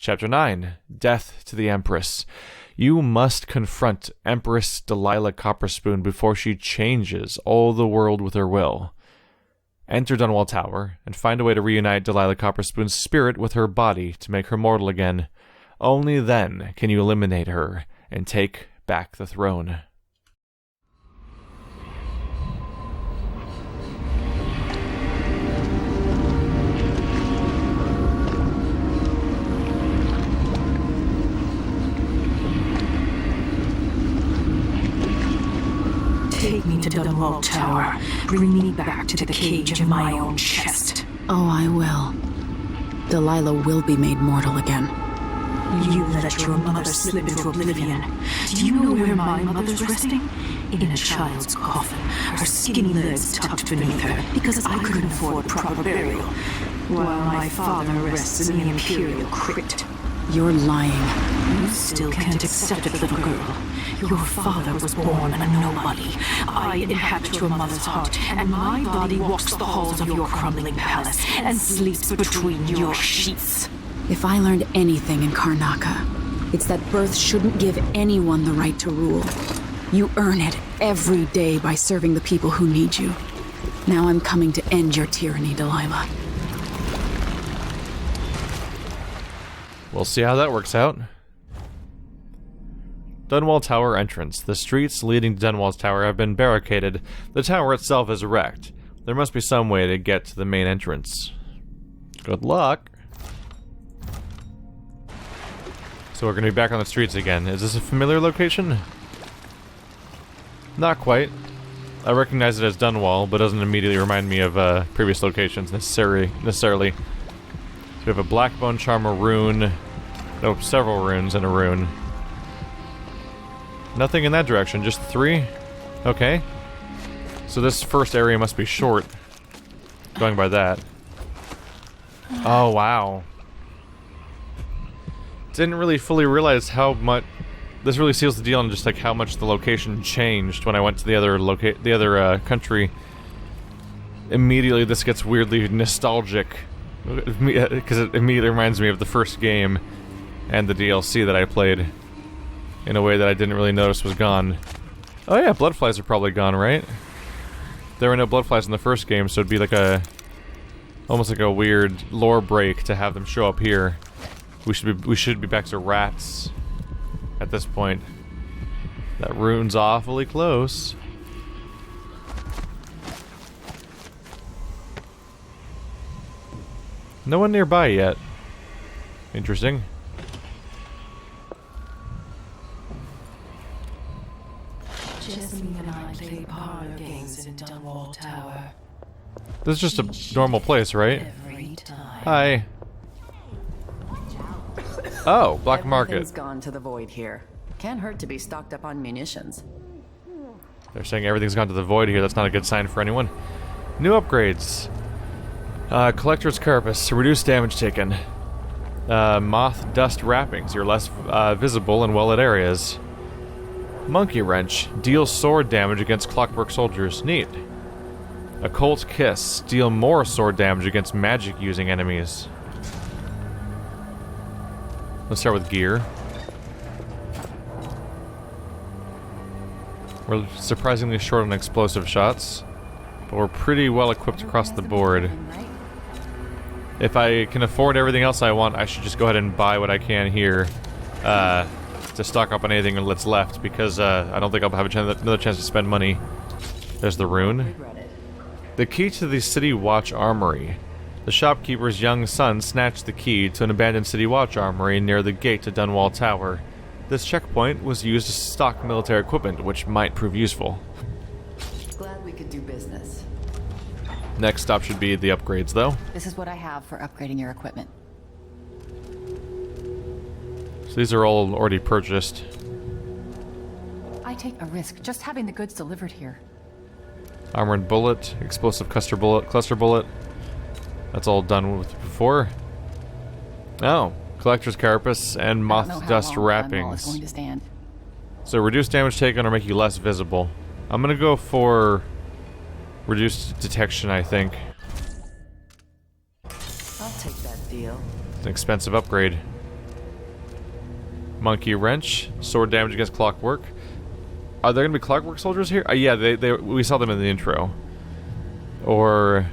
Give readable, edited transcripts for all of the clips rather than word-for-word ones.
Chapter 9, Death to the Empress. You must confront Empress Delilah Copperspoon before she changes all the world with her will. Enter Dunwall Tower, and find a way to reunite Delilah Copperspoon's spirit with her body to make her mortal again. Only then can you eliminate her and take back the throne. Take me to Dunwall Tower. Bring me back to the cage of my own chest. Oh, I will. Delilah will be made mortal again. You let your mother slip into oblivion. Do you know where my mother's resting? In a child's coffin, her skinny legs tucked beneath her, because I couldn't afford proper burial, while my father rests in the Imperial crypt. You're lying. You still can't accept it, little girl. Your father was born a nobody. I inhabit your mother's heart, and my body walks the halls of your crumbling palace and sleeps between your sheets. If I learned anything in Karnaca, it's that birth shouldn't give anyone the right to rule. You earn it every day by serving the people who need you. Now I'm coming to end your tyranny, Delilah. We'll see how that works out. Dunwall Tower entrance. The streets leading to Dunwall's Tower have been barricaded. The tower itself is wrecked. There must be some way to get to the main entrance. Good luck. So we're going to be back on the streets again. Is this a familiar location? Not quite. I recognize it as Dunwall, but doesn't immediately remind me of previous locations necessarily. So we have a Blackbone Charmer rune. No, several runes and a rune. Nothing in that direction, just 3? Okay. So this first area must be short. Going by that. Oh, wow. Didn't really fully realize how much... This really seals the deal on just like how much the location changed when I went to the other country. Immediately this gets weirdly nostalgic. Because it immediately reminds me of the first game and the DLC that I played in a way that I didn't really notice was gone. Oh yeah, bloodflies are probably gone, right? There were no bloodflies in the first game, so it'd be like almost like a weird lore break to have them show up here. We should be back to rats at this point. That rune's awfully close. No one nearby yet. Interesting. Jessamine and I play parlor games in Dunwall Tower. This is just a normal place, right? Every time. Hi. Oh, black market. Everything's gone to the void here. Can't hurt to be stocked up on munitions. They're saying everything's gone to the void here. That's not a good sign for anyone. New upgrades. Collector's Carapace. Reduced damage taken. Moth dust wrappings. You're less visible in well-lit areas. Monkey Wrench. Deals sword damage against clockwork soldiers. Neat. Occult Kiss. Deal more sword damage against magic-using enemies. Let's start with gear. We're surprisingly short on explosive shots, but we're pretty well equipped across the board. If I can afford everything else I want, I should just go ahead and buy what I can here to stock up on anything that's left, because I don't think I'll have another chance to spend money. There's the rune. The key to the City Watch Armory. The shopkeeper's young son snatched the key to an abandoned City Watch Armory near the gate to Dunwall Tower. This checkpoint was used to stock military equipment, which might prove useful. Glad we could do business. Next stop should be the upgrades, though. This is what I have for upgrading your equipment. So these are all already purchased. I take a risk just having the goods delivered here. Armored bullet, explosive cluster bullet. That's all done with before. Oh, collector's carapace and moth dust wrappings. Going to stand. So reduce damage taken or make you less visible. I'm gonna go for reduced detection, I think. I'll take that deal. It's an expensive upgrade. Monkey wrench. Sword damage against clockwork. Are there gonna be clockwork soldiers here? Yeah, we saw them in the intro. Or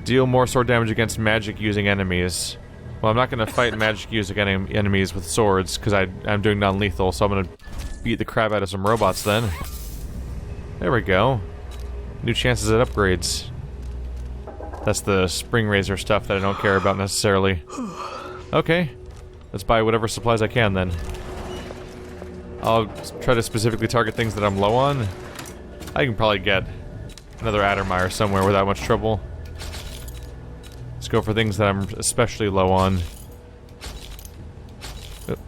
deal more sword damage against magic using enemies. Well, I'm not gonna fight magic using enemies with swords because I'm doing non-lethal, so I'm gonna beat the crap out of some robots then. There we go. New chances at upgrades. That's the spring razor stuff that I don't care about necessarily. Okay. Let's buy whatever supplies I can then. I'll try to specifically target things that I'm low on. I can probably get another Addermire somewhere without much trouble. Let's go for things that I'm especially low on. Oop.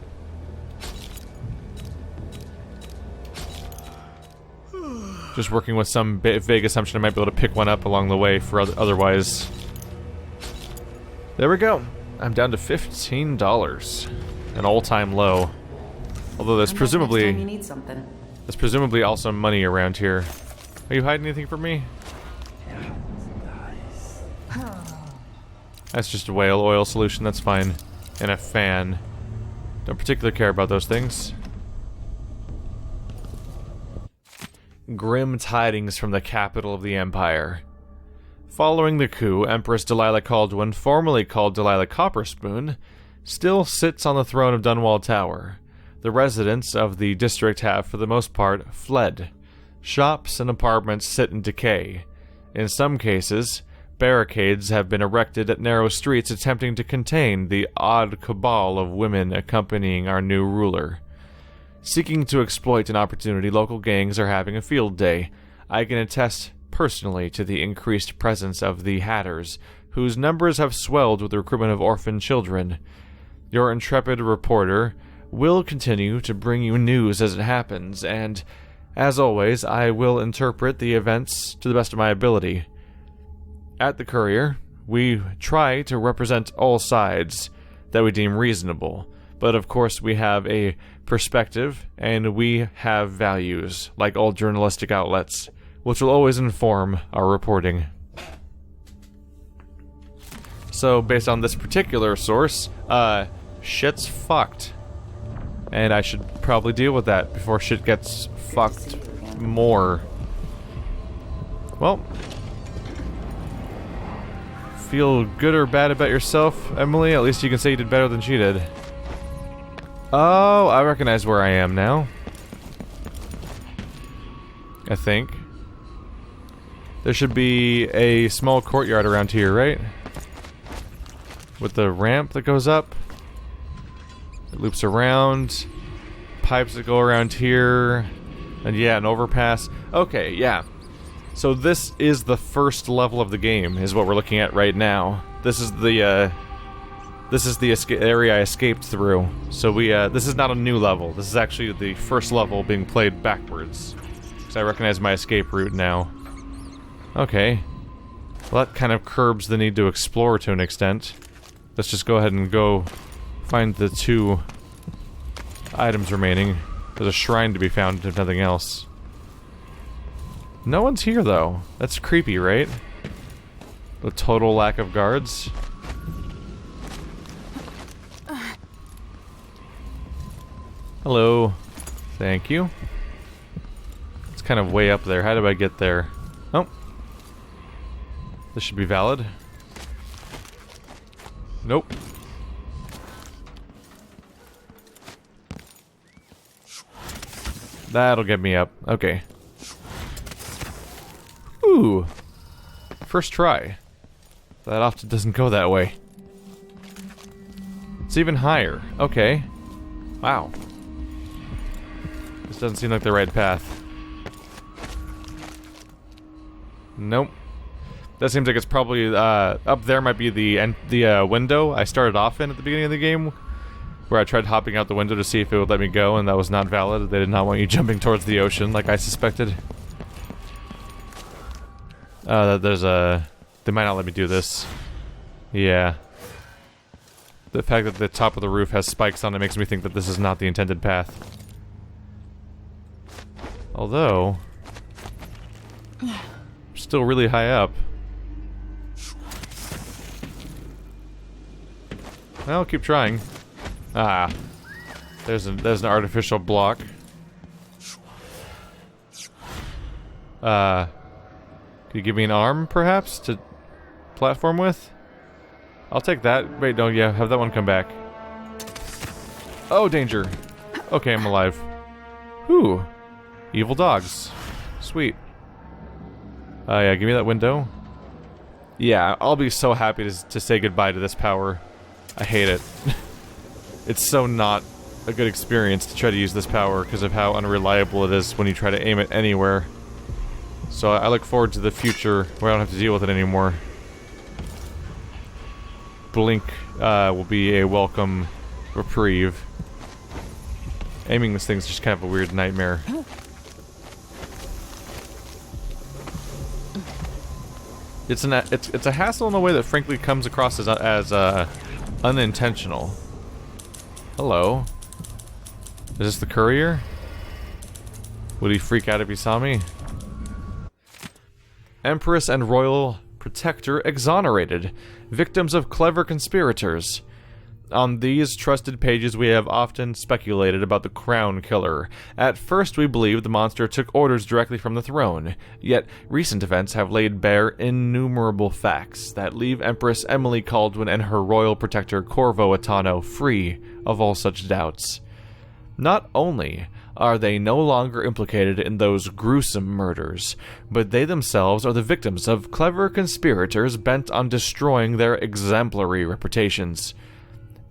Just working with some vague assumption I might be able to pick one up along the way for otherwise. There we go. I'm down to $15. An all-time low. Although there's presumably... Next time you need something. There's presumably also money around here. Are you hiding anything from me? That's just a whale oil solution, that's fine. And a fan. Don't particularly care about those things. Grim tidings from the capital of the Empire. Following the coup, Empress Delilah Kaldwin, formerly called Delilah Copperspoon, still sits on the throne of Dunwall Tower. The residents of the district have, for the most part, fled. Shops and apartments sit in decay. In some cases, barricades have been erected at narrow streets attempting to contain the odd cabal of women accompanying our new ruler. Seeking to exploit an opportunity, local gangs are having a field day. I can attest personally to the increased presence of the Hatters, whose numbers have swelled with the recruitment of orphan children. Your intrepid reporter will continue to bring you news as it happens, and, as always, I will interpret the events to the best of my ability. At the Courier, we try to represent all sides that we deem reasonable, but of course we have a perspective, and we have values, like all journalistic outlets, which will always inform our reporting. So, based on this particular source, shit's fucked. And I should probably deal with that before shit gets fucked more. Well, feel good or bad about yourself, Emily? At least you can say you did better than she did. Oh, I recognize where I am now. I think. There should be a small courtyard around here, right? With the ramp that goes up. It loops around. Pipes that go around here. And yeah, an overpass. Okay, yeah. So this is the first level of the game, is what we're looking at right now. This is the area I escaped through. So this is not a new level. This is actually the first level being played backwards. Because I recognize my escape route now. Okay. Well, that kind of curbs the need to explore to an extent. Let's just go ahead and go find the 2 items remaining. There's a shrine to be found, if nothing else. No one's here, though. That's creepy, right? The total lack of guards. Hello. Thank you. It's kind of way up there. How do I get there? Oh. This should be valid. Nope. That'll get me up. Okay. Ooh. First try. That often doesn't go that way. It's even higher. Okay. Wow. This doesn't seem like the right path. Nope. That seems like it's probably, up there might be the window I started off in at the beginning of the game, where I tried hopping out the window to see if it would let me go, and that was not valid. They did not want you jumping towards the ocean, like I suspected. They might not let me do this. Yeah. The fact that the top of the roof has spikes on it makes me think that this is not the intended path. Although... still really high up. Well, I'll keep trying. Ah. There's an artificial block. Could you give me an arm, perhaps, to platform with? I'll take that. Wait, no, yeah, have that one come back. Oh, danger. Okay, I'm alive. Whew. Evil dogs. Sweet. Yeah, give me that window. Yeah, I'll be so happy to say goodbye to this power. I hate it. It's so not a good experience to try to use this power because of how unreliable it is when you try to aim it anywhere. So I look forward to the future where I don't have to deal with it anymore. Blink will be a welcome reprieve. Aiming this thing's just kind of a weird nightmare. It's a hassle in a way that frankly comes across as unintentional. Hello. Is this the courier? Would he freak out if he saw me? Empress and Royal Protector exonerated. Victims of clever conspirators. On these trusted pages we have often speculated about the Crown Killer. At first we believed the monster took orders directly from the throne, yet recent events have laid bare innumerable facts that leave Empress Emily Kaldwin and her royal protector Corvo Attano free of all such doubts. Not only are they no longer implicated in those gruesome murders, but they themselves are the victims of clever conspirators bent on destroying their exemplary reputations.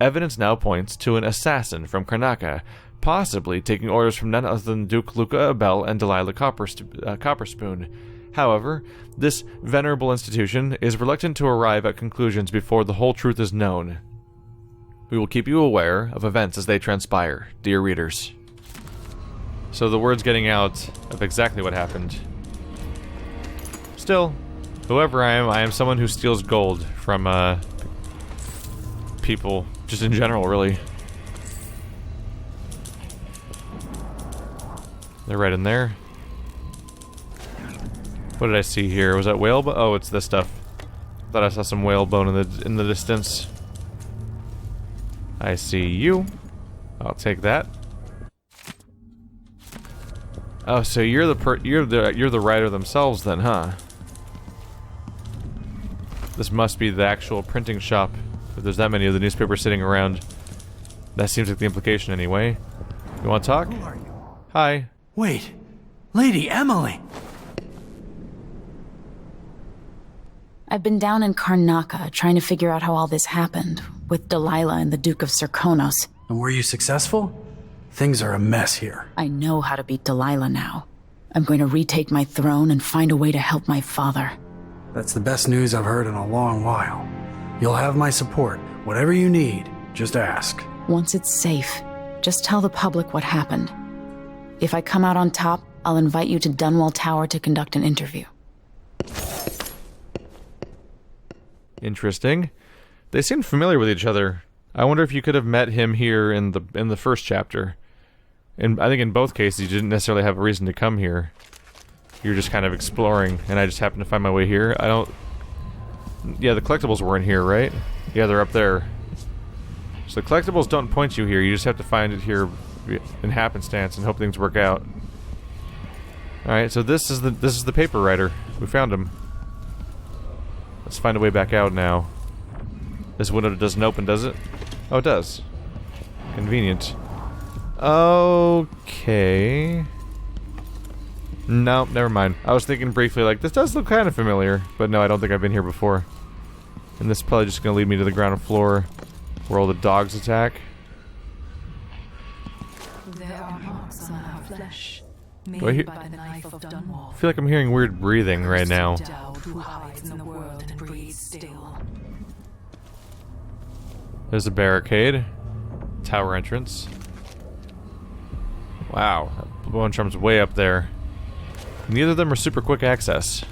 Evidence now points to an assassin from Karnaca, possibly taking orders from none other than Duke Luca Abel and Delilah Copperspoon. However, this venerable institution is reluctant to arrive at conclusions before the whole truth is known. We will keep you aware of events as they transpire, dear readers. So the word's getting out of exactly what happened. Still, whoever I am someone who steals gold from, people. Just in general, really. They're right in there. What did I see here? Was that whale bone? Oh, it's this stuff. Thought I saw some whale bone in the distance. I see you. I'll take that. Oh, so you're the writer themselves then, huh? This must be the actual printing shop. If there's that many of the newspapers sitting around. That seems like the implication anyway. You want to talk? Who are you? Hi. Wait. Lady Emily! I've been down in Karnaca trying to figure out how all this happened, with Delilah and the Duke of Serkonos. And were you successful? Things are a mess here. I know how to beat Delilah now. I'm going to retake my throne and find a way to help my father. That's the best news I've heard in a long while. You'll have my support. Whatever you need, just ask. Once it's safe, just tell the public what happened. If I come out on top, I'll invite you to Dunwall Tower to conduct an interview. Interesting. They seem familiar with each other. I wonder if you could have met him here in the first chapter. And I think in both cases you didn't necessarily have a reason to come here. You're just kind of exploring, and I just happened to find my way here. I don't... Yeah, the collectibles were in here, right? Yeah, they're up there. So the collectibles don't point you here. You just have to find it here in happenstance and hope things work out. All right, so this is the paper writer. We found him. Let's find a way back out now. This window doesn't open, does it? Oh, it does. Convenient. Okay. No, never mind. I was thinking briefly, like, this does look kind of familiar, but no, I don't think I've been here before. And this is probably just going to lead me to the ground floor, where all the dogs attack. There are marks on our flesh, Do I hear- made by the knife of Dunwall. I feel like I'm hearing weird breathing right now. Dowd who hides in the world and breathes still. There's a barricade. Tower entrance. Wow, that bone charm's way up there. Neither of them are super quick access.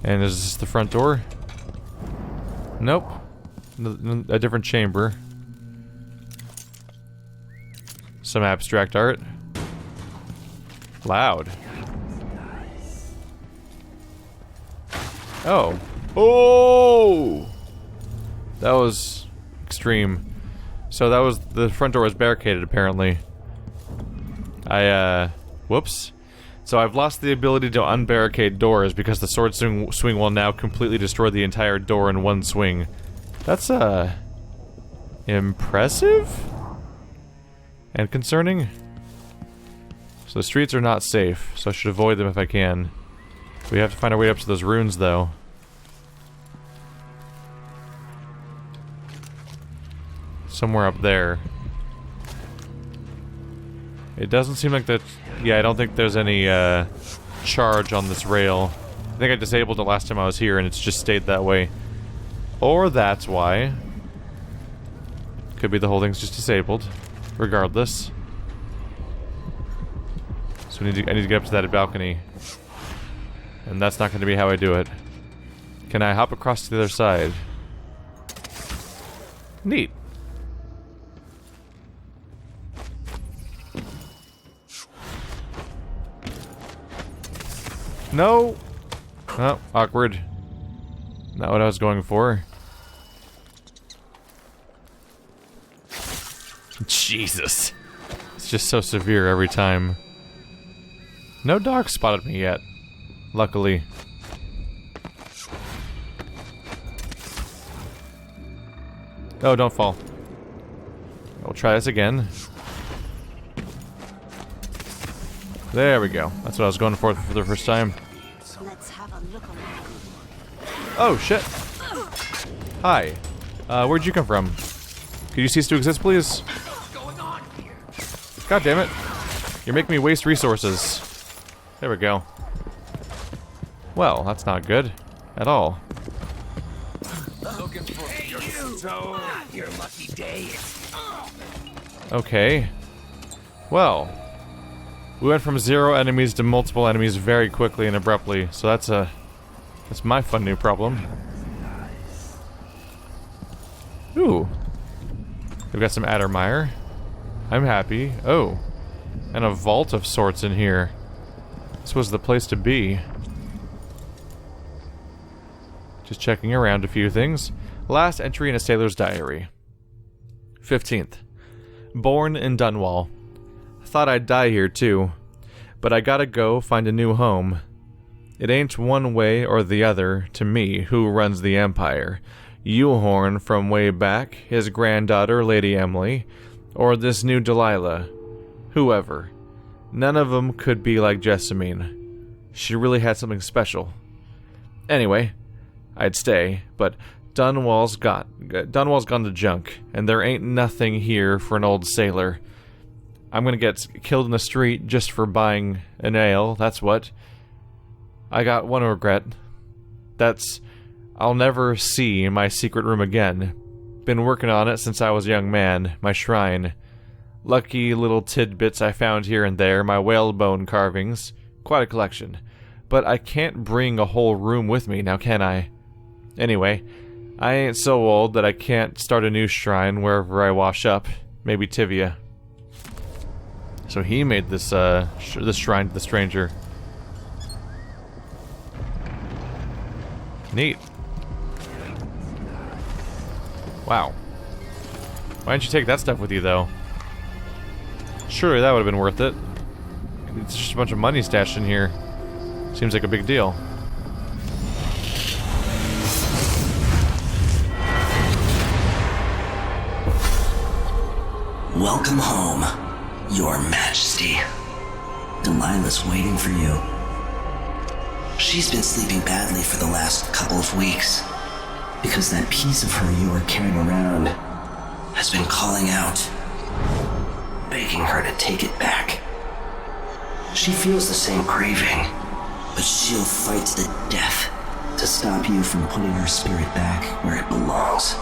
And is this the front door? Nope. A different chamber. Some abstract art. Loud. Oh. Oh! That was extreme. So that was... the front door was barricaded, apparently. Whoops. So I've lost the ability to unbarricade doors because the sword swing will now completely destroy the entire door in one swing. That's, impressive? And concerning? So the streets are not safe, so I should avoid them if I can. We have to find our way up to those runes, though. Somewhere up there. It doesn't seem like that... yeah, I don't think there's any, charge on this rail. I think I disabled it last time I was here, and it's just stayed that way. Or that's why. Could be the whole thing's just disabled. Regardless. So I need to get up to that balcony. And that's not going to be how I do it. Can I hop across to the other side? Neat. No! Oh, awkward. Not what I was going for. Jesus. It's just so severe every time. No dog spotted me yet. Luckily. Oh, don't fall. We'll try this again. There we go. That's what I was going for the first time. Let's have a look around. Oh, shit. Hi. Where'd you come from? Could you cease to exist, please? God damn it. You're making me waste resources. There we go. Well, that's not good. At all. Looking for your lucky day. Okay. Well. We went from 0 enemies to multiple enemies very quickly and abruptly, so that's my fun new problem. Ooh. We've got some Addermire. I'm happy. Oh. And a vault of sorts in here. This was the place to be. Just checking around a few things. Last entry in a sailor's diary. 15th. Born in Dunwall. Thought I'd die here too. But I gotta go find a new home. It ain't one way or the other to me who runs the Empire. Yulhorn from way back, his granddaughter Lady Emily, or this new Delilah. Whoever. None of them could be like Jessamine. She really had something special. Anyway, I'd stay, but Dunwall's gone to junk, and there ain't nothing here for an old sailor. I'm gonna get killed in the street just for buying an ale, that's what. I got one regret. That's I'll never see my secret room again. Been working on it since I was a young man, my shrine. Lucky little tidbits I found here and there, my whalebone carvings. Quite a collection. But I can't bring a whole room with me, now can I? Anyway, I ain't so old that I can't start a new shrine wherever I wash up. Maybe Tivia. So he made this, this shrine to the stranger. Neat. Wow. Why didn't you take that stuff with you, though? Surely that would have been worth it. It's just a bunch of money stashed in here. Seems like a big deal. Welcome home, Your Majesty. Delilah's waiting for you. She's been sleeping badly for the last couple of weeks, because that piece of her you are carrying around has been calling out, begging her to take it back. She feels the same craving, but she'll fight to the death to stop you from putting her spirit back where it belongs.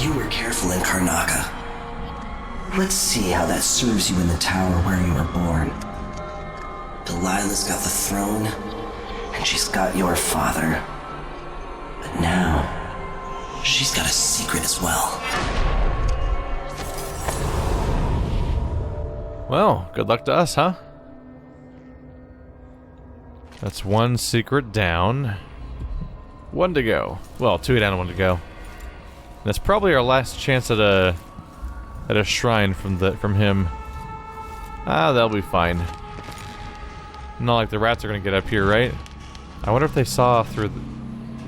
You were careful in Karnaca. Let's see how that serves you in the tower where you were born. Delilah's got the throne, and she's got your father. But now, she's got a secret as well. Well, good luck to us, huh? That's one secret down. One to go. Well, two down and one to go. That's probably our last chance at a shrine from him. Ah, that'll be fine. Not like the rats are gonna get up here, right? I wonder if they saw through the...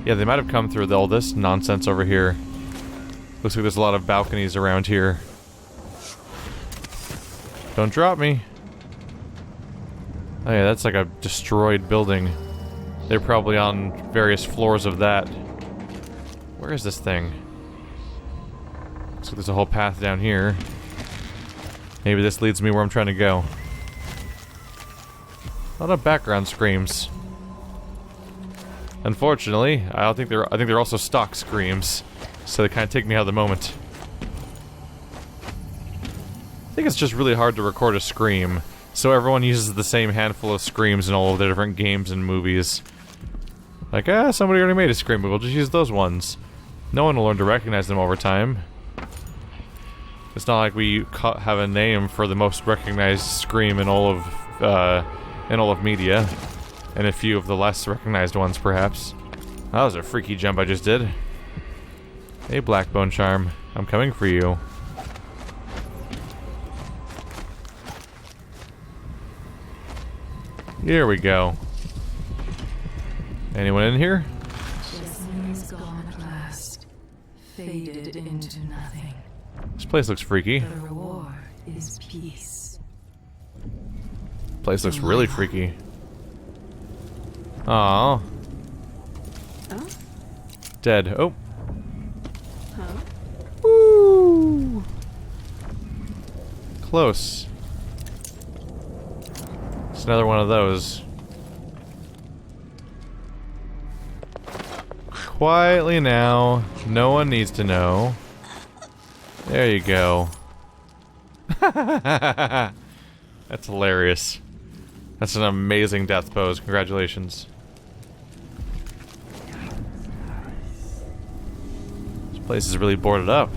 Yeah, they might have come through all this nonsense over here. Looks like there's a lot of balconies around here. Don't drop me. Oh yeah, that's like a destroyed building. They're probably on various floors of that. Where is this thing? Looks like there's a whole path down here. Maybe this leads me where I'm trying to go. A lot of background screams. Unfortunately, I think they're also stock screams, so they kind of take me out of the moment. I think it's just really hard to record a scream, so everyone uses the same handful of screams in all of their different games and movies. Like, somebody already made a scream, but we'll just use those ones. No one will learn to recognize them over time. It's not like we have a name for the most recognized scream in all of media, and a few of the less recognized ones, perhaps. That was a freaky jump I just did. Hey, Blackbone Charm, I'm coming for you. Here we go. Anyone in here? Jasmine's gone at last, faded into nothing. This place looks freaky. The reward is peace. Place looks really freaky. Aww. Oh? Dead. Oh. Huh? Woo! Close. It's another one of those. Quietly now. No one needs to know. There you go. That's hilarious. That's an amazing death pose. Congratulations. This place is really boarded up.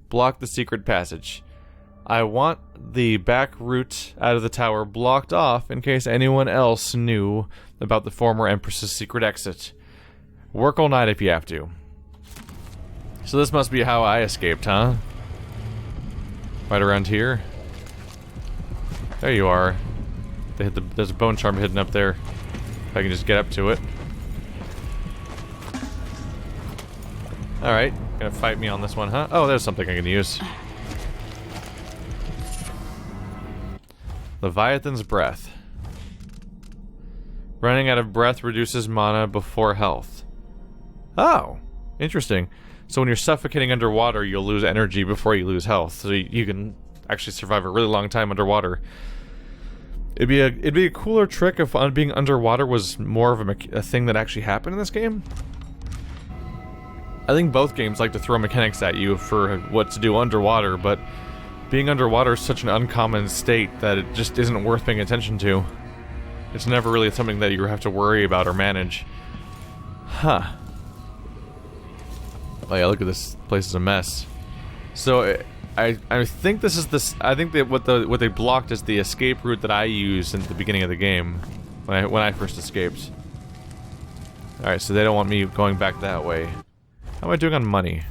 Block the secret passage. I want the back route out of the tower blocked off in case anyone else knew about the former Empress's secret exit. Work all night if you have to. So this must be how I escaped, huh? Right around here. There you are. There's a bone charm hidden up there. If I can just get up to it. Alright, gonna fight me on this one, huh? Oh, there's something I can use. Leviathan's Breath. Running out of breath reduces mana before health. Oh, interesting. So when you're suffocating underwater, you'll lose energy before you lose health. So you can actually survive a really long time underwater. It'd be a cooler trick if being underwater was more of a thing that actually happened in this game. I think both games like to throw mechanics at you for what to do underwater, but being underwater is such an uncommon state that it just isn't worth paying attention to. It's never really something that you have to worry about or manage. Huh. Oh yeah, look at this place is a mess. So I think this is I think that what they blocked is the escape route that I used at the beginning of the game when I first escaped. All right, so they don't want me going back that way. How am I doing on money?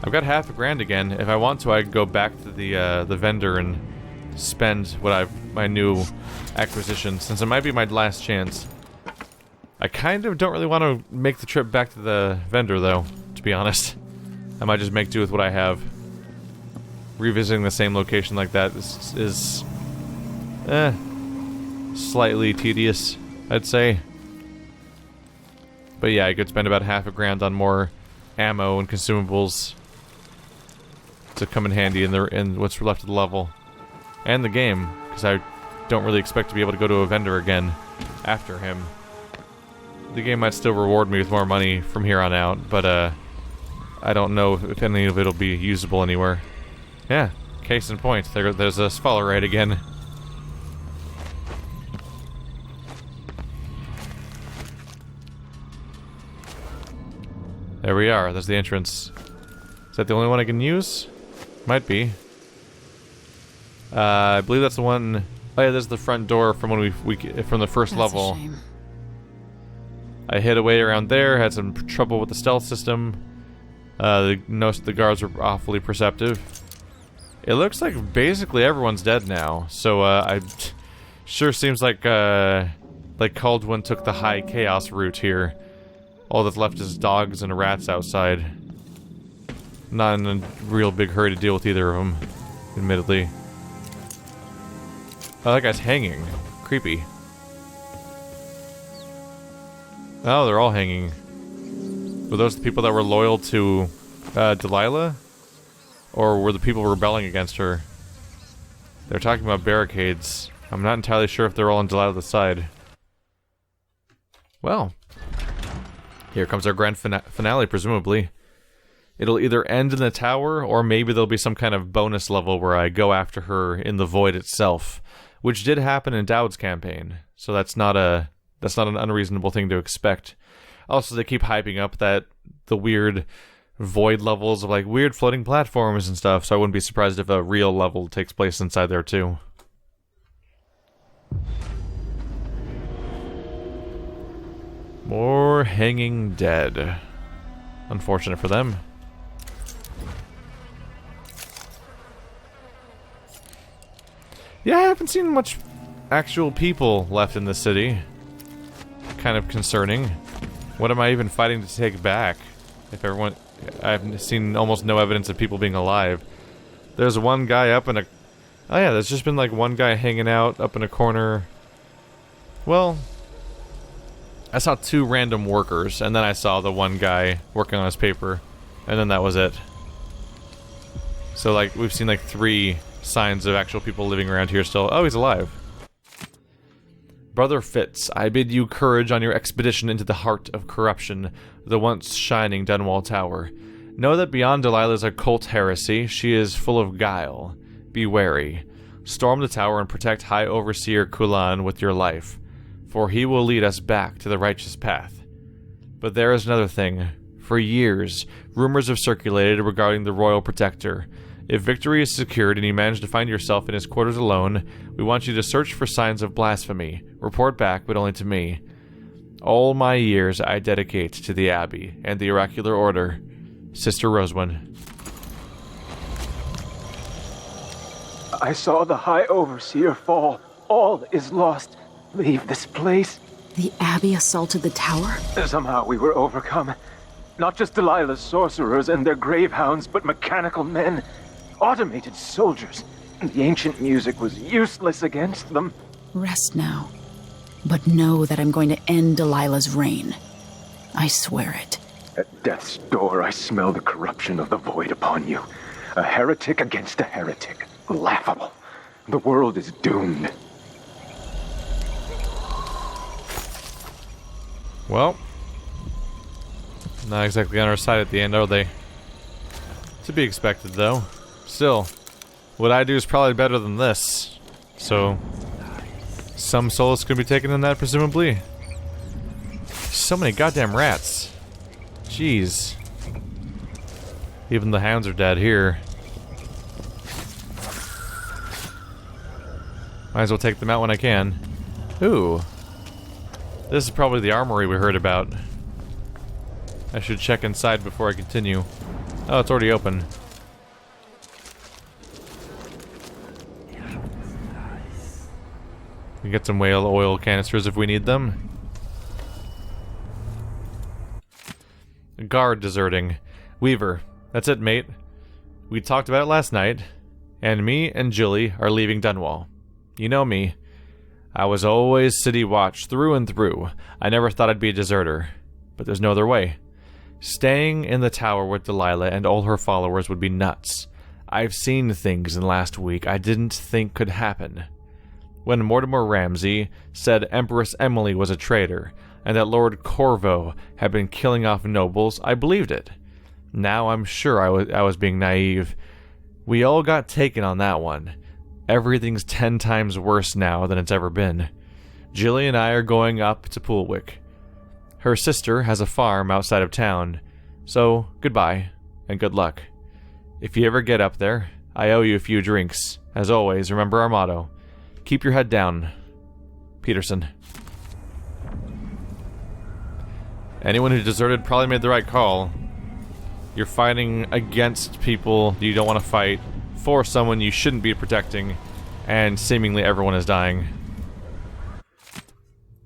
I've got half a grand again. If I want to, I could go back to the vendor and spend my new acquisition, since it might be my last chance. I kind of don't really want to make the trip back to the vendor, though, to be honest. I might just make do with what I have. Revisiting the same location like that is slightly tedious, I'd say. But yeah, I could spend about half a grand on more ammo and consumables to come in handy in what's left of the level. And the game, because I don't really expect to be able to go to a vendor again after him. The game might still reward me with more money from here on out, but I don't know if any of it will be usable anywhere. Yeah, case in point, there's a Sphalerite again. There we are, there's the entrance. Is that the only one I can use? Might be. I believe that's the one... Oh yeah, there's the front door from when from the first level. That's a shame. I hid away around there, had some trouble with the stealth system. The guards were awfully perceptive. It looks like basically everyone's dead now, so sure seems like Kaldwin took the high chaos route here. All that's left is dogs and rats outside. Not in a real big hurry to deal with either of them, admittedly. Oh, that guy's hanging. Creepy. Oh, they're all hanging. Were those the people that were loyal to Delilah? Or were the people rebelling against her? They're talking about barricades. I'm not entirely sure if they're all on Delilah's side. Well, here comes our grand finale, presumably. It'll either end in the tower, or maybe there'll be some kind of bonus level where I go after her in the void itself, which did happen in Dowd's campaign. So that's not an unreasonable thing to expect. Also, they keep hyping up the weird void levels of like weird floating platforms and stuff, so I wouldn't be surprised if a real level takes place inside there too. More hanging dead. Unfortunate for them. Yeah, I haven't seen much actual people left in the city. Kind of concerning. What am I even fighting to take back? If everyone... I've seen almost no evidence of people being alive. There's one guy up in a... Oh yeah, there's just been like one guy hanging out up in a corner. Well... I saw 2 random workers, and then I saw the one guy working on his paper. And then that was it. So like, we've seen like 3 signs of actual people living around here still. Oh, he's alive. Brother Fitz, I bid you courage on your expedition into the heart of corruption, the once shining Dunwall Tower. Know that beyond Delilah's occult heresy, she is full of guile. Be wary. Storm the tower and protect High Overseer Kulan with your life, for he will lead us back to the righteous path. But there is another thing. For years, rumors have circulated regarding the Royal Protector. If victory is secured and you manage to find yourself in his quarters alone, we want you to search for signs of blasphemy. Report back, but only to me. All my years I dedicate to the Abbey and the Oracular Order. Sister Rosewind. I saw the High Overseer fall. All is lost. Leave this place. The Abbey assaulted the tower? Somehow we were overcome. Not just Delilah's sorcerers and their gravehounds, but mechanical men. Automated soldiers. The ancient music was useless against them. Rest now. But know that I'm going to end Delilah's reign. I swear it. At death's door, I smell the corruption of the void upon you. A heretic against a heretic. Laughable. The world is doomed. Well, not exactly on our side at the end, are they? To be expected, though. Still, what I do is probably better than this. So, some solace could be taken in that, presumably. So many goddamn rats. Jeez. Even the hounds are dead here. Might as well take them out when I can. Ooh. This is probably the armory we heard about. I should check inside before I continue. Oh, it's already open. We can get some whale oil canisters if we need them. Guard deserting. Weaver. That's it, mate. We talked about it last night. And me and Jilly are leaving Dunwall. You know me. I was always City Watch through and through. I never thought I'd be a deserter. But there's no other way. Staying in the tower with Delilah and all her followers would be nuts. I've seen things in last week I didn't think could happen. When Mortimer Ramsay said Empress Emily was a traitor, and that Lord Corvo had been killing off nobles, I believed it. Now I'm sure I was being naive. We all got taken on that one. Everything's 10 times worse now than it's ever been. Jilly and I are going up to Poolwick. Her sister has a farm outside of town, so goodbye, and good luck. If you ever get up there, I owe you a few drinks. As always, remember our motto. Keep your head down. Peterson. Anyone who deserted probably made the right call. You're fighting against people you don't want to fight, for someone you shouldn't be protecting, and seemingly everyone is dying.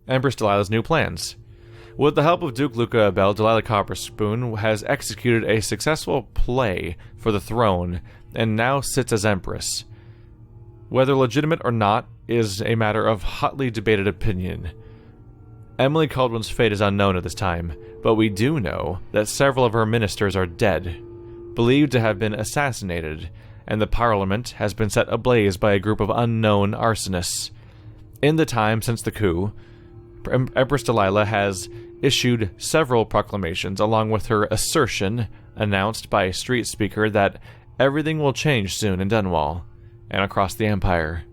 Empress Delilah's new plans. With the help of Duke Luca Abel, Delilah Copperspoon has executed a successful play for the throne, and now sits as Empress. Whether legitimate or not is a matter of hotly debated opinion. Emily Kaldwin's fate is unknown at this time, but we do know that several of her ministers are dead, believed to have been assassinated, and the Parliament has been set ablaze by a group of unknown arsonists. In the time since the coup, Empress Delilah has issued several proclamations along with her assertion, announced by a street speaker, that everything will change soon in Dunwall and across the Empire.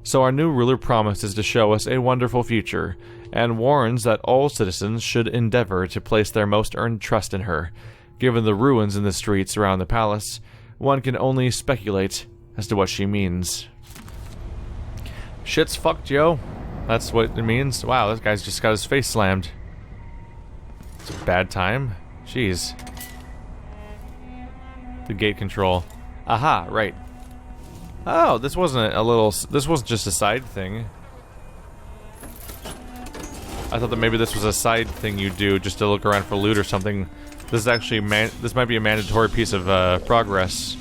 So our new ruler promises to show us a wonderful future, and warns that all citizens should endeavor to place their most earned trust in her. Given the ruins in the streets around the palace, one can only speculate as to what she means. Shit's fucked, yo. That's what it means. Wow, this guy's just got his face slammed. It's a bad time. Jeez. The gate control. Aha, right. Oh, this wasn't this wasn't just a side thing. I thought that maybe this was a side thing you do just to look around for loot or something. This is actually this might be a mandatory piece of progress,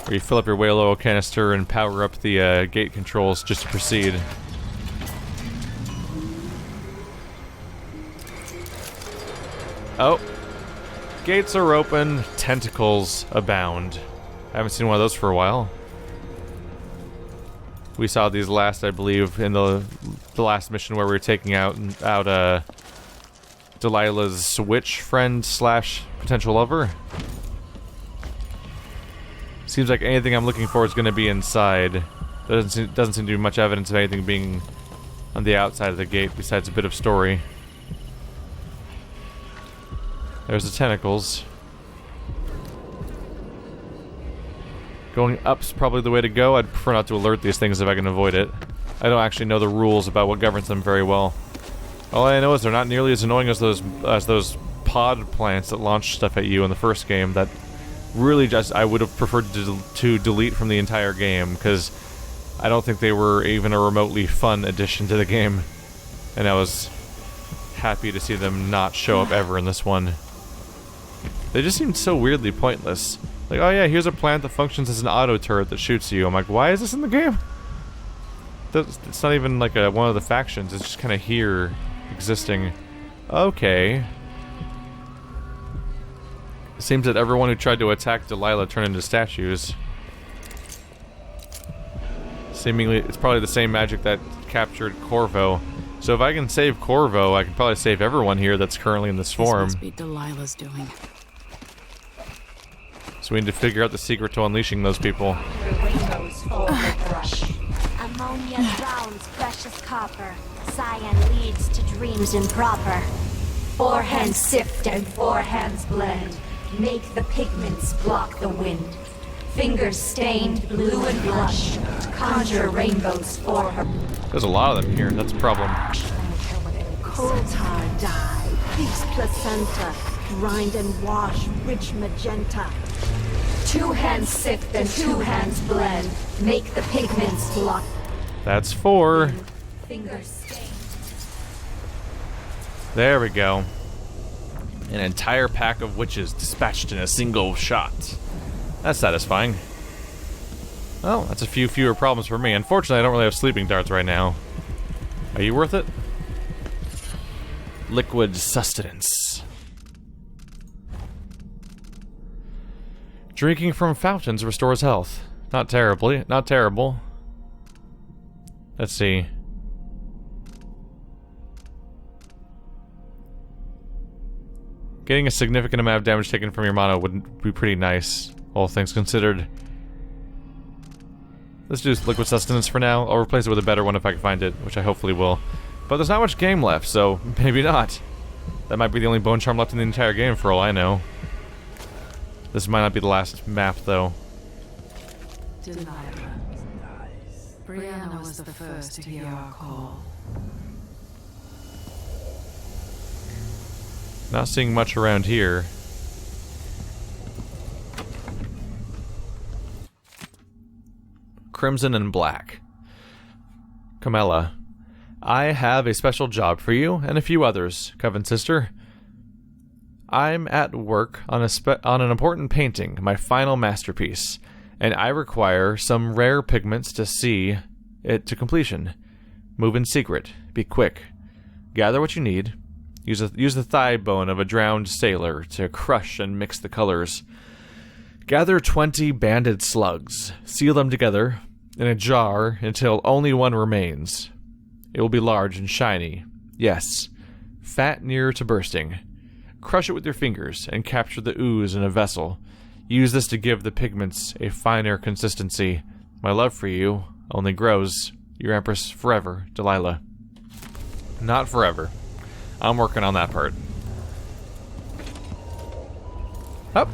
where you fill up your whale oil canister and power up the gate controls just to proceed. Oh, gates are open. Tentacles abound. I haven't seen one of those for a while. We saw these last, I believe, in the last mission where we were taking out Delilah's witch friend slash potential lover. Seems like anything I'm looking for is going to be inside. Doesn't seem to be much evidence of anything being on the outside of the gate besides a bit of story. There's the tentacles. Going up's probably the way to go. I'd prefer not to alert these things if I can avoid it. I don't actually know the rules about what governs them very well. All I know is they're not nearly as annoying as those pod plants that launch stuff at you in the first game. That really just I would have preferred to delete from the entire game, because I don't think they were even a remotely fun addition to the game. And I was happy to see them not show up ever in this one. They just seemed so weirdly pointless. Like, oh yeah, here's a plant that functions as an auto turret that shoots you. I'm like, why is this in the game? It's not even like one of the factions. It's just kind of here, existing. Okay. It seems that everyone who tried to attack Delilah turned into statues. Seemingly, it's probably the same magic that captured Corvo. So if I can save Corvo, I can probably save everyone here that's currently in this form. This must be Delilah's doing. So we need to figure out the secret to unleashing those people. Ammonia drowns precious copper. Cyan leads to dreams improper. 4 hands sift and 4 hands blend. Make the pigments block the wind. Fingers stained blue and blush. Conjure rainbows for her. There's a lot of them here. That's a problem. Coal tar dye. Pig's placenta. Grind and wash rich magenta. 2 hands sift and 2 hands blend. Make the pigments block. That's 4. Fingers stained. There we go. An entire pack of witches dispatched in a single shot. That's satisfying. Well, that's a few fewer problems for me. Unfortunately, I don't really have sleeping darts right now. Are you worth it? Liquid sustenance. Drinking from fountains restores health. Not terribly. Not terrible. Let's see. Getting a significant amount of damage taken from your mana would be pretty nice, all things considered. Let's do liquid sustenance for now. I'll replace it with a better one if I can find it, which I hopefully will. But there's not much game left, so maybe not. That might be the only bone charm left in the entire game for all I know. This might not be the last map, though. Delilah. Brianna was the first to hear our call. Not seeing much around here. Crimson and Black. Camilla, I have a special job for you and a few others, Coven Sister. I'm at work on an important painting, my final masterpiece, and I require some rare pigments to see it to completion. Move in secret. Be quick. Gather what you need. Use the thigh bone of a drowned sailor to crush and mix the colors. Gather 20 banded slugs. Seal them together in a jar until only one remains. It will be large and shiny. Yes, fat near to bursting. Crush it with your fingers and capture the ooze in a vessel. Use this to give the pigments a finer consistency. My love for you only grows. Your Empress forever, Delilah. Not forever. I'm working on that part. Up.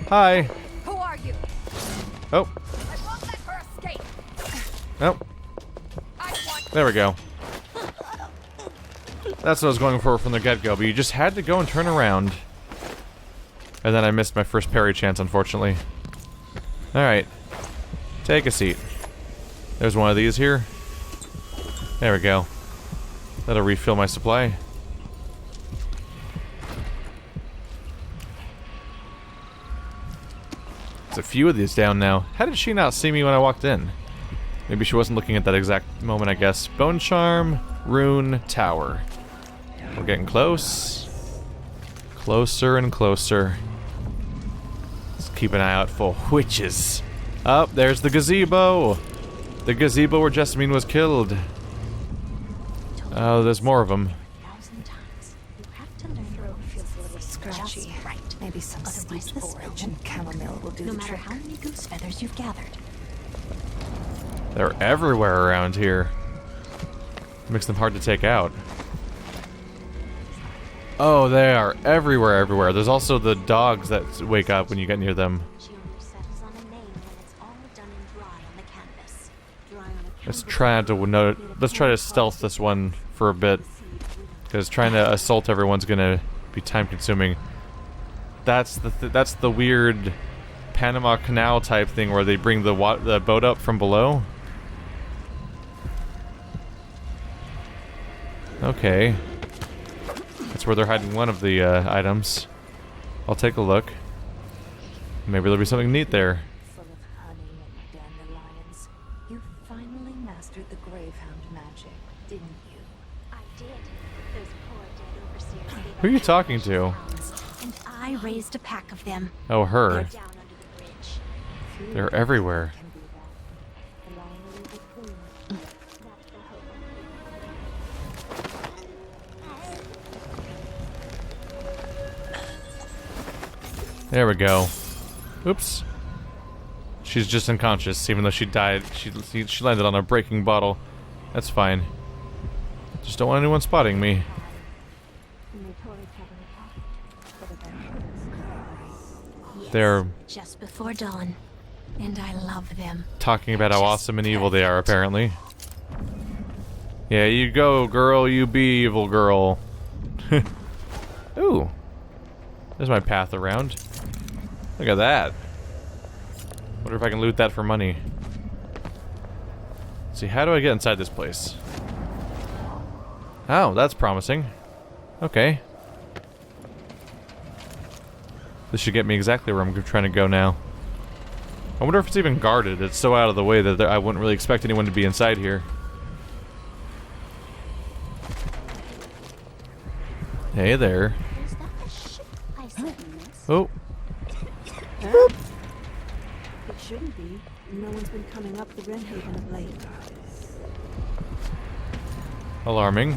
Hi. Who are you? Oh. I won't let her escape. Oh. There we go. That's what I was going for from the get-go, but you just had to go and turn around. And then I missed my first parry chance, unfortunately. Alright. Take a seat. There's one of these here. There we go. That'll refill my supply. There's a few of these down now. How did she not see me when I walked in? Maybe she wasn't looking at that exact moment, I guess. Bone Charm, Rune, Tower. We're getting close. Closer and closer. Let's keep an eye out for witches. Oh, there's the gazebo. The gazebo where Jessamine was killed. Oh, there's more of them. Scratchy. Right. Maybe some steeped orange and chamomile will do the trick. No matter how many goose feathers you've gathered. They're everywhere around here. Makes them hard to take out. Oh, they are everywhere. There's also the dogs that wake up when you get near them. Let's try to stealth this one for a bit, because trying to assault everyone's gonna be time-consuming. That's the weird Panama Canal type thing where they bring the boat up from below. Okay. That's where they're hiding one of the items. I'll take a look. Maybe there'll be something neat there. Full of honey and dandelions. You finally mastered the Gravehound magic, didn't you? I did. Those poor dead overseers. Who are you talking to? And I raised a pack of them. Oh, her. They're down under the bridge. They're everywhere. There we go. Oops. She's just unconscious, even though she died. She landed on a breaking bottle. That's fine. Just don't want anyone spotting me. They're just before dawn, and I love them. Talking about how awesome and evil they are, apparently. Yeah, you go, girl. You be evil, girl. Ooh. There's my path around. Look at that. Wonder if I can loot that for money. Let's see, how do I get inside this place? Oh, that's promising. Okay. This should get me exactly where I'm trying to go now. I wonder if it's even guarded. It's so out of the way that I wouldn't really expect anyone to be inside here. Hey there. Oh. Huh? It shouldn't be. No one's been coming up the Red Haven of late. Alarming.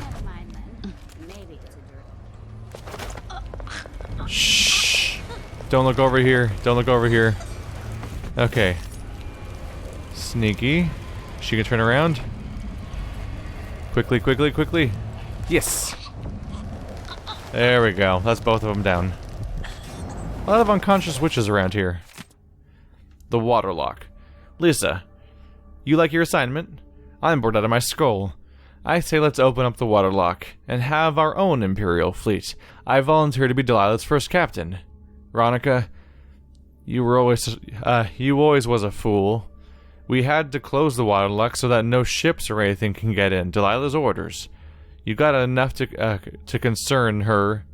Shh. Don't look over here. Don't look over here. Okay. Sneaky. She can turn around. Quickly, quickly, quickly. Yes. There we go. That's both of them down. A lot of unconscious witches around here. The Waterlock. Lisa, you like your assignment? I'm bored out of my skull. I say let's open up the waterlock and have our own Imperial fleet. I volunteer to be Delilah's first captain. Karnaca, you always was a fool. We had to close the waterlock so that no ships or anything can get in. Delilah's orders. You got enough to concern her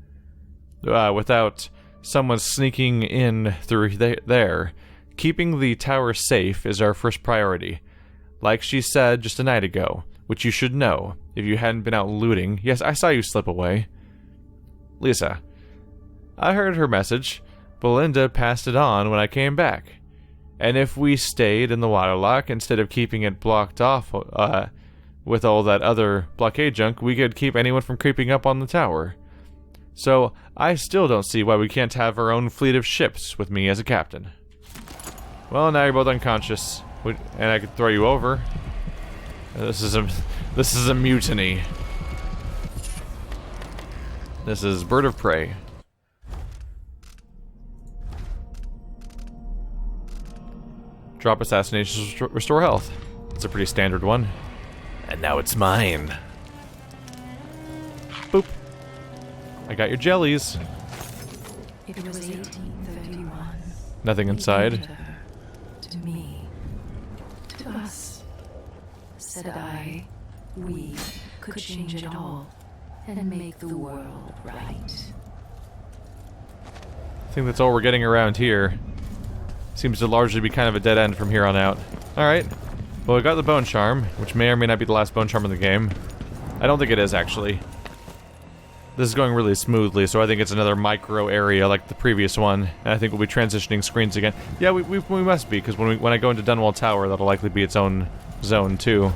without someone sneaking in through there. Keeping the tower safe is our first priority. Like she said just a night ago, which you should know if you hadn't been out looting. Yes, I saw you slip away. Lisa, I heard her message. Belinda passed it on when I came back. And if we stayed in the waterlock instead of keeping it blocked off with all that other blockade junk, we could keep anyone from creeping up on the tower. So, I still don't see why we can't have our own fleet of ships with me as a captain. Well, now you're both unconscious, and I could throw you over. This is a mutiny. This is Bird of Prey. Drop assassinations, restore health. It's a pretty standard one. And now it's mine. Boop. I got your jellies. It was 1831. Nothing inside. To me. To us. Said we could change it all and make the world right. I think that's all we're getting around here. Seems to largely be kind of a dead end from here on out. Alright. Well, we got the bone charm, which may or may not be the last bone charm in the game. I don't think it is, actually. This is going really smoothly, so I think it's another micro area like the previous one, and I think we'll be transitioning screens again. Yeah, we must be, because when I go into Dunwall Tower, that'll likely be its own zone, too.